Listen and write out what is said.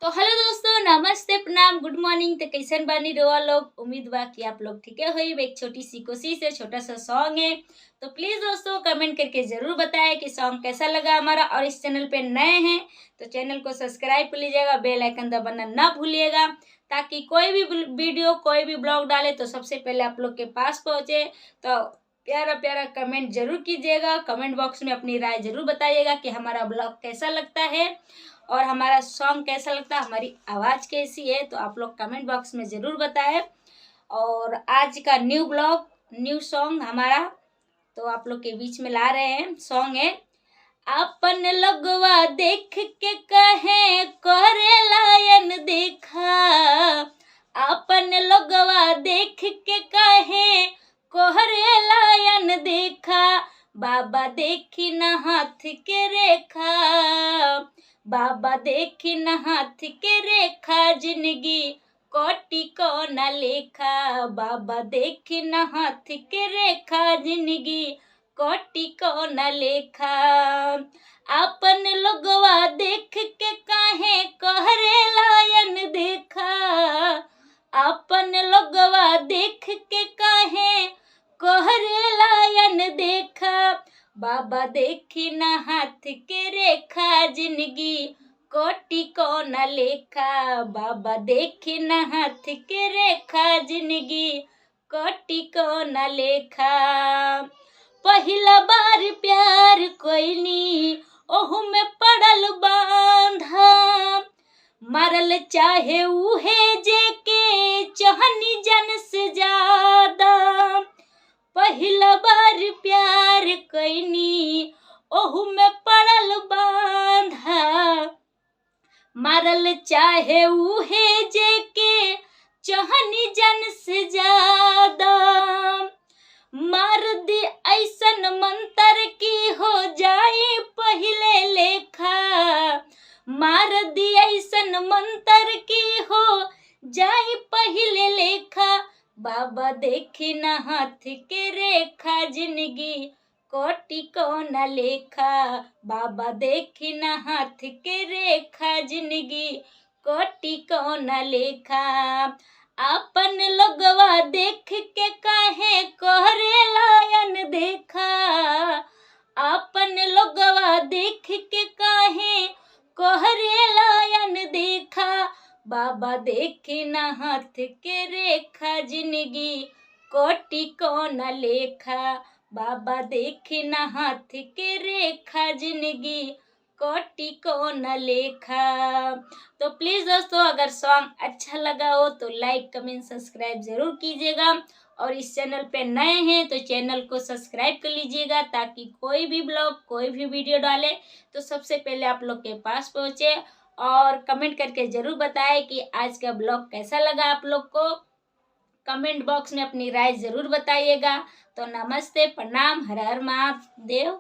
तो हेलो दोस्तों, नमस्ते, प्रणाम, गुड मॉर्निंग। तो कैसन बानी रहुआ लोग? उम्मीद बा कि आप लोग ठीक होई। एक छोटी सी कोशिश है, छोटा सा सॉन्ग है। तो प्लीज दोस्तों कमेंट करके जरूर बताएं कि सॉन्ग कैसा लगा हमारा। और इस चैनल पे नए हैं तो चैनल को सब्सक्राइब कर लीजिएगा, बेल आइकन दबाना ना भूलिएगा, ताकि कोई भी वीडियो कोई भी ब्लॉग डाले तो सबसे पहले आप लोग के पास पहुंचे। तो प्यारा प्यारा कमेंट जरूर कीजिएगा, कमेंट बॉक्स में अपनी राय जरूर बताइएगा कि हमारा ब्लॉग कैसा लगता है और हमारा सॉन्ग कैसा लगता है, हमारी आवाज़ कैसी है। तो आप लोग कमेंट बॉक्स में ज़रूर बताएं। और आज का न्यू ब्लॉग, न्यू सॉन्ग हमारा तो आप लोग के बीच में ला रहे हैं। सॉन्ग है अपन लगवा देख के कहे करे लायन देखा, अपन लगवा देख के कहे कोहरे लायन देखा, बाबा देखी न हाथ के रेखा, बाबा देखी न हाथ के रेखा, जिंदगी कोटि को न लेखा, बाबा देखी न हाथ के रेखा, जिंदगी कोटि को न लेखा, अपन लोगवा देख के काहे कहरे लायन देखा, अपन लोगवा देख के काहे कहरे लायन देखा, बाबा देखी न हाथ के रेखा, जिंदगी कोटि को न लेखा, बाबा देखी न हाथ के रेखा, जिंदगी कोटि को न लेखा। पहिला बार प्यार कोइनी ओहू में पड़ल बांधा, मरल चाहे उहे जे के चहनी जन से ज्यादा, पहिला बार प्यार कैनी ओहू में पड़ल बांधा, मरल चाहे उहे जे के चहनी जन से ज्यादा, मार दी ऐसन मंतर की हो जाए पहले लेखा, मार दी ऐसन मंतर की हो जाए पहले लेखा, बाबा देखी न हाथ के रेखा, जिंदगी कोटि को न लेखा, बाबा देखी न हाथ के रेखा, जिंदगी कोटि को न लेखा, अपन लोगवा देख के काहे कहरे लायन देखा, अपन लोगवा देख के काहे कहरे लायन देखा, बाबा देखी न हाथ के रेखा, जिंदगी कोटि को न लेखा, बाबा देखी न हाथ के रेखा, जिंदगी कोटि को न लेखा। तो प्लीज़ दोस्तों अगर सॉन्ग अच्छा लगा हो तो लाइक कमेंट सब्सक्राइब ज़रूर कीजिएगा। और इस चैनल पे नए हैं तो चैनल को सब्सक्राइब कर लीजिएगा, ताकि कोई भी ब्लॉग कोई भी वीडियो डाले तो सबसे पहले आप लोग के पास पहुँचे। और कमेंट करके ज़रूर बताएं कि आज का ब्लॉग कैसा लगा आप लोग को। कमेंट बॉक्स में अपनी राय ज़रूर बताइएगा। तो नमस्ते, प्रणाम, हर हर महादेव।